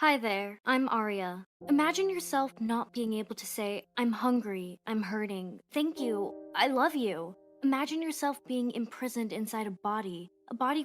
Hi there, I'm Arya. Imagine yourself not being able to say, I'm hungry, I'm hurting, thank you, I love you. Imagine yourself being imprisoned inside a body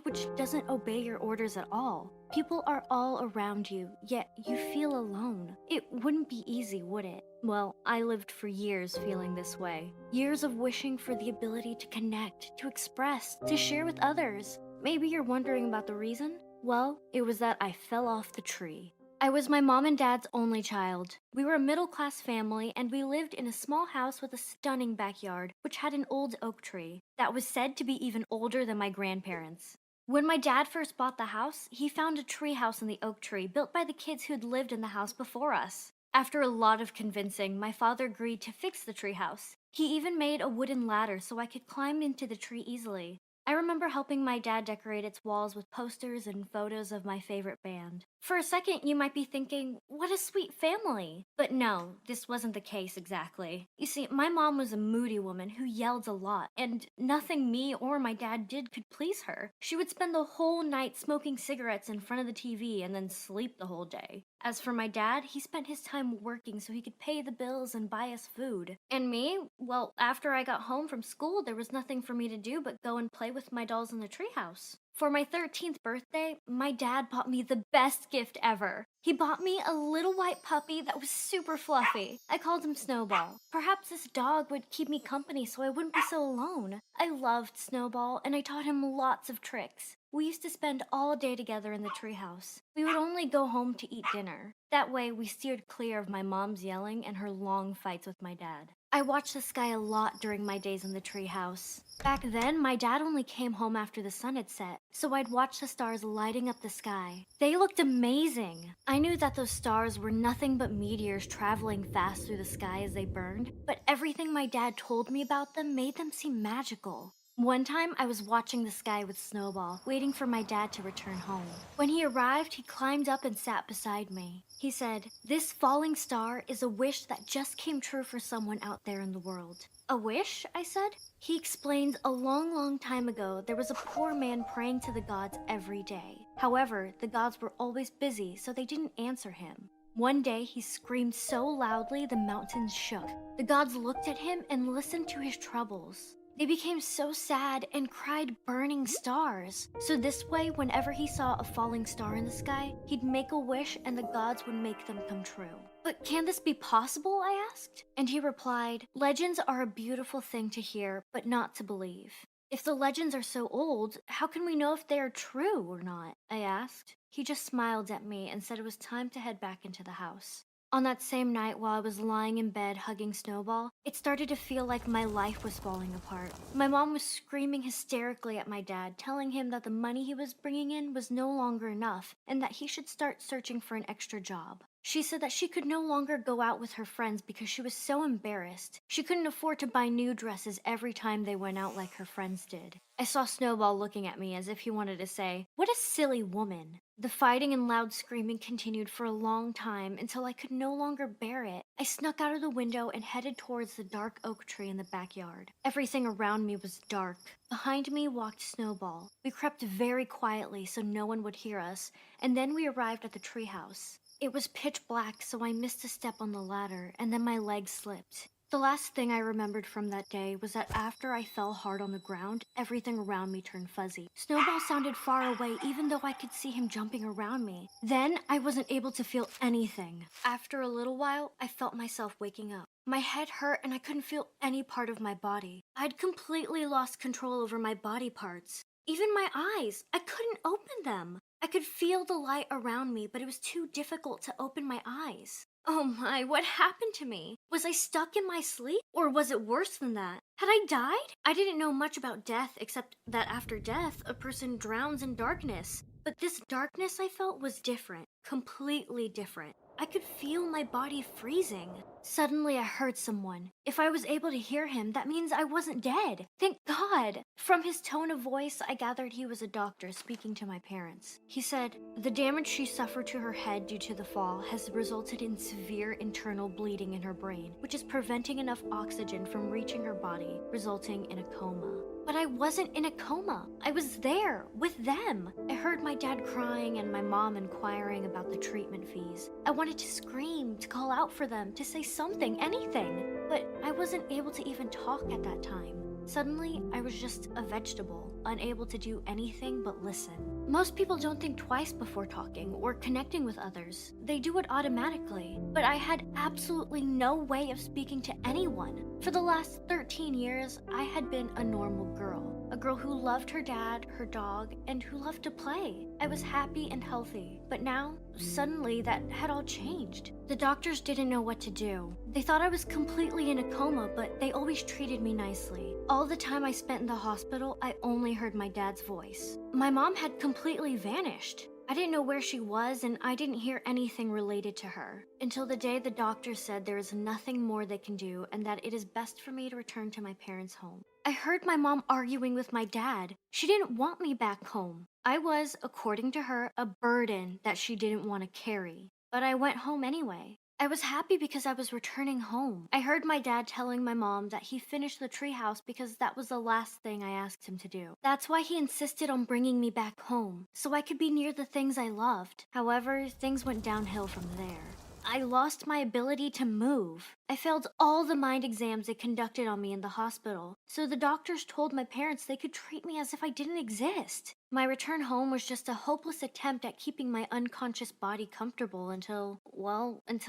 which doesn't obey your orders at all. People are all around you, yet you feel alone. It wouldn't be easy, would it? Well, I lived for years feeling this way. Years of wishing for the ability to connect, to express, to share with others. Maybe you're wondering about the reason? Well, it was that I fell off the tree. I was my mom and dad's only child. We were a middle class family and we lived in a small house with a stunning backyard, which had an old oak tree that was said to be even older than my grandparents. When my dad first bought the house, he found a tree house in the oak tree built by the kids who'd lived in the house before us. After a lot of convincing, my father agreed to fix the tree house. He even made a wooden ladder so I could climb into the tree easily. I remember helping my dad decorate its walls with posters and photos of my favorite band. For a second, you might be thinking, what a sweet family. But no, this wasn't the case exactly. You see, my mom was a moody woman who yelled a lot, and nothing me or my dad did could please her. She would spend the whole night smoking cigarettes in front of the TV and then sleep the whole day. As for my dad, he spent his time working so he could pay the bills and buy us food. And me, well, after I got home from school, there was nothing for me to do but go and play with my dolls in the treehouse. For my 13th birthday, my dad bought me the best gift ever. He bought me a little white puppy that was super fluffy. I called him Snowball. Perhaps this dog would keep me company so I wouldn't be so alone. I loved Snowball and I taught him lots of tricks. We used to spend all day together in the treehouse. We would only go home to eat dinner. That way, we steered clear of my mom's yelling and her long fights with my dad. I watched the sky a lot during my days in the treehouse. Back then, my dad only came home after the sun had set, so I'd watch the stars lighting up the sky. They looked amazing. I knew that those stars were nothing but meteors traveling fast through the sky as they burned, but everything my dad told me about them made them seem magical. One time, I was watching the sky with Snowball, waiting for my dad to return home. When he arrived, he climbed up and sat beside me. He said, "This falling star is a wish that just came true for someone out there in the world." "A wish?" I said. He explained a long, long time ago there was a poor man praying to the gods every day. However, the gods were always busy, so they didn't answer him. One day, he screamed so loudly the mountains shook. The gods looked at him and listened to his troubles. They became so sad and cried burning stars. So this way, whenever he saw a falling star in the sky, he'd make a wish and the gods would make them come true. "But can this be possible?" I asked. And he replied, "Legends are a beautiful thing to hear, but not to believe." "If the legends are so old, how can we know if they are true or not?" I asked. He just smiled at me and said it was time to head back into the house. On that same night, while I was lying in bed hugging Snowball, it started to feel like my life was falling apart. My mom was screaming hysterically at my dad, telling him that the money he was bringing in was no longer enough and that he should start searching for an extra job. She said that she could no longer go out with her friends because she was so embarrassed. She couldn't afford to buy new dresses every time they went out like her friends did. I saw Snowball looking at me as if he wanted to say, "What a silly woman." The fighting and loud screaming continued for a long time until I could no longer bear it. I snuck out of the window and headed towards the dark oak tree in the backyard. Everything around me was dark. Behind me walked Snowball. We crept very quietly so no one would hear us, and then we arrived at the treehouse. It was pitch black, so I missed a step on the ladder, and then my leg slipped. The last thing I remembered from that day was that after I fell hard on the ground, everything around me turned fuzzy. Snowball sounded far away even though I could see him jumping around me. Then I wasn't able to feel anything. After a little while, I felt myself waking up. My head hurt and I couldn't feel any part of my body. I'd completely lost control over my body parts. Even my eyes, I couldn't open them. I could feel the light around me, but it was too difficult to open my eyes. Oh my, what happened to me? Was I stuck in my sleep? Or was it worse than that? Had I died? I didn't know much about death except that after death, a person drowns in darkness. But this darkness I felt was different, completely different. I could feel my body freezing. Suddenly, I heard someone. If I was able to hear him, that means I wasn't dead. Thank God! From his tone of voice, I gathered he was a doctor speaking to my parents. He said, "The damage she suffered to her head due to the fall has resulted in severe internal bleeding in her brain, which is preventing enough oxygen from reaching her body, resulting in a coma." But I wasn't in a coma. I was there with them. I heard my dad crying and my mom inquiring about the treatment fees. I wanted to scream, to call out for them, to say something, anything. But I wasn't able to even talk at that time. Suddenly, I was just a vegetable, unable to do anything but listen. Most people don't think twice before talking or connecting with others. They do it automatically. But I had absolutely no way of speaking to anyone. For the last 13 years, I had been a normal girl. A girl who loved her dad, her dog, and who loved to play. I was happy and healthy. But now, suddenly, that had all changed. The doctors didn't know what to do. They thought I was completely in a coma, but they always treated me nicely. All the time I spent in the hospital, I only heard my dad's voice. My mom had completely vanished. I didn't know where she was, and I didn't hear anything related to her. Until the day the doctor said there is nothing more they can do and that it is best for me to return to my parents' home. I heard my mom arguing with my dad. She didn't want me back home. I was, according to her, a burden that she didn't want to carry. But I went home anyway. I was happy because I was returning home. I heard my dad telling my mom that he finished the treehouse because that was the last thing I asked him to do. That's why he insisted on bringing me back home, so I could be near the things I loved. However, things went downhill from there. I lost my ability to move. I failed all the mind exams they conducted on me in the hospital, so the doctors told my parents they could treat me as if I didn't exist. My return home was just a hopeless attempt at keeping my unconscious body comfortable until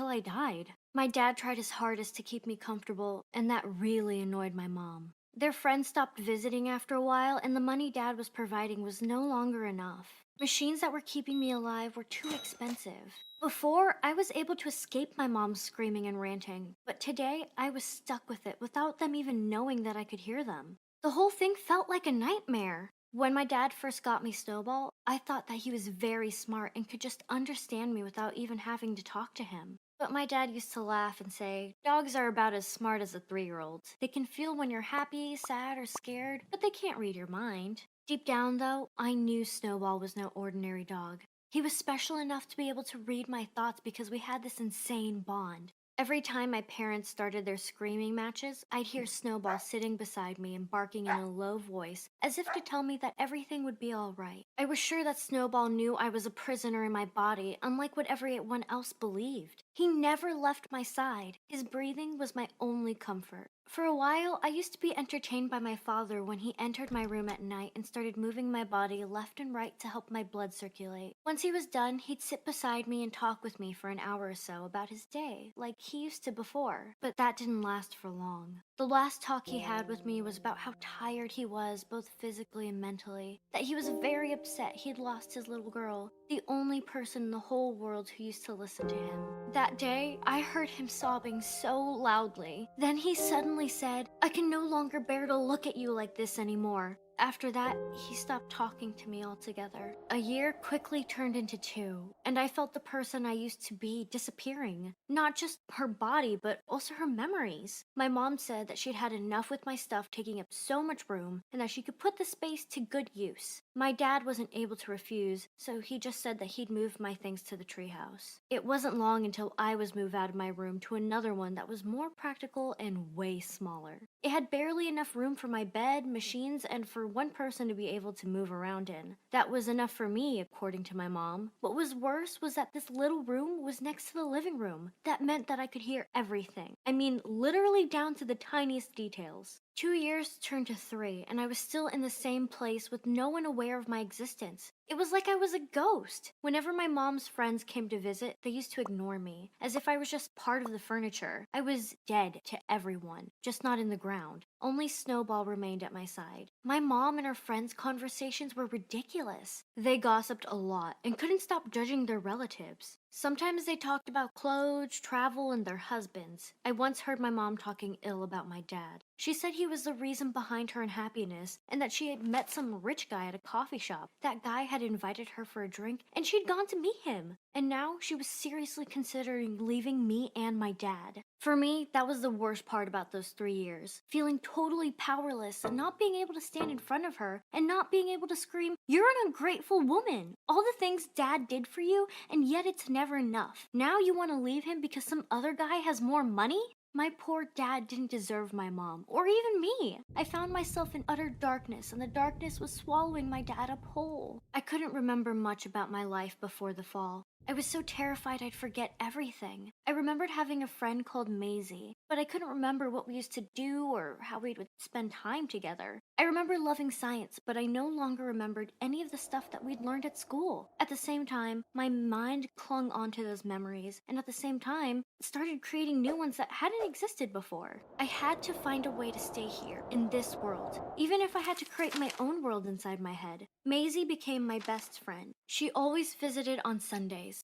I died. My dad tried his hardest to keep me comfortable, and that really annoyed my mom. Their friends stopped visiting after a while, and the money dad was providing was no longer enough. Machines that were keeping me alive were too expensive. Before, I was able to escape my mom screaming and ranting, but today I was stuck with it without them even knowing that I could hear them. The whole thing felt like a nightmare. When my dad first got me Snowball, I thought that he was very smart and could just understand me without even having to talk to him. But my dad used to laugh and say, "Dogs are about as smart as a 3-year-old. They can feel when you're happy, sad, or scared, but they can't read your mind." Deep down, though, I knew Snowball was no ordinary dog. He was special enough to be able to read my thoughts because we had this insane bond. Every time my parents started their screaming matches, I'd hear Snowball sitting beside me and barking in a low voice, as if to tell me that everything would be all right. I was sure that Snowball knew I was a prisoner in my body, unlike what everyone else believed. He never left my side. His breathing was my only comfort. For a while, I used to be entertained by my father when he entered my room at night and started moving my body left and right to help my blood circulate. Once he was done, he'd sit beside me and talk with me for an hour or so about his day, like he used to before. But that didn't last for long. The last talk he had with me was about how tired he was, both physically and mentally, that he was very upset he'd lost his little girl, the only person in the whole world who used to listen to him. That day, I heard him sobbing so loudly. Then he suddenly said, "I can no longer bear to look at you like this anymore." After that, he stopped talking to me altogether. A year quickly turned into 2, and I felt the person I used to be disappearing. Not just her body, but also her memories. My mom said that she'd had enough with my stuff taking up so much room, and that she could put the space to good use. My dad wasn't able to refuse, so he just said that he'd move my things to the treehouse. It wasn't long until I was moved out of my room to another one that was more practical and way smaller. It had barely enough room for my bed, machines, and for one person to be able to move around in. That was enough for me, according to my mom. What was worse was that this little room was next to the living room. That meant that I could hear everything. I mean, literally down to the tiniest details. 2 years turned to 3, and I was still in the same place with no one aware of my existence. It was like I was a ghost. Whenever my mom's friends came to visit, they used to ignore me, as if I was just part of the furniture. I was dead to everyone, just not in the ground. Only Snowball remained at my side. My mom and her friends' conversations were ridiculous. They gossiped a lot and couldn't stop judging their relatives. Sometimes they talked about clothes, travel, and their husbands. I once heard my mom talking ill about my dad. She said he was the reason behind her unhappiness and that she had met some rich guy at a coffee shop. That guy had invited her for a drink and she'd gone to meet him. And now she was seriously considering leaving me and my dad. For me, that was the worst part about those 3 years. Feeling totally powerless and not being able to stand in front of her and not being able to scream, "You're an ungrateful woman! All the things dad did for you, and yet it's never enough. Now you want to leave him because some other guy has more money?" My poor dad didn't deserve my mom, or even me. I found myself in utter darkness, and the darkness was swallowing my dad up whole. I couldn't remember much about my life before the fall. I was so terrified I'd forget everything. I remembered having a friend called Maisie, but I couldn't remember what we used to do or how we would spend time together. I remember loving science, but I no longer remembered any of the stuff that we'd learned at school. At the same time, my mind clung onto those memories, and at the same time, started creating new ones that hadn't existed before. I had to find a way to stay here, in this world, even if I had to create my own world inside my head. Maisie became my best friend. She always visited on Sundays,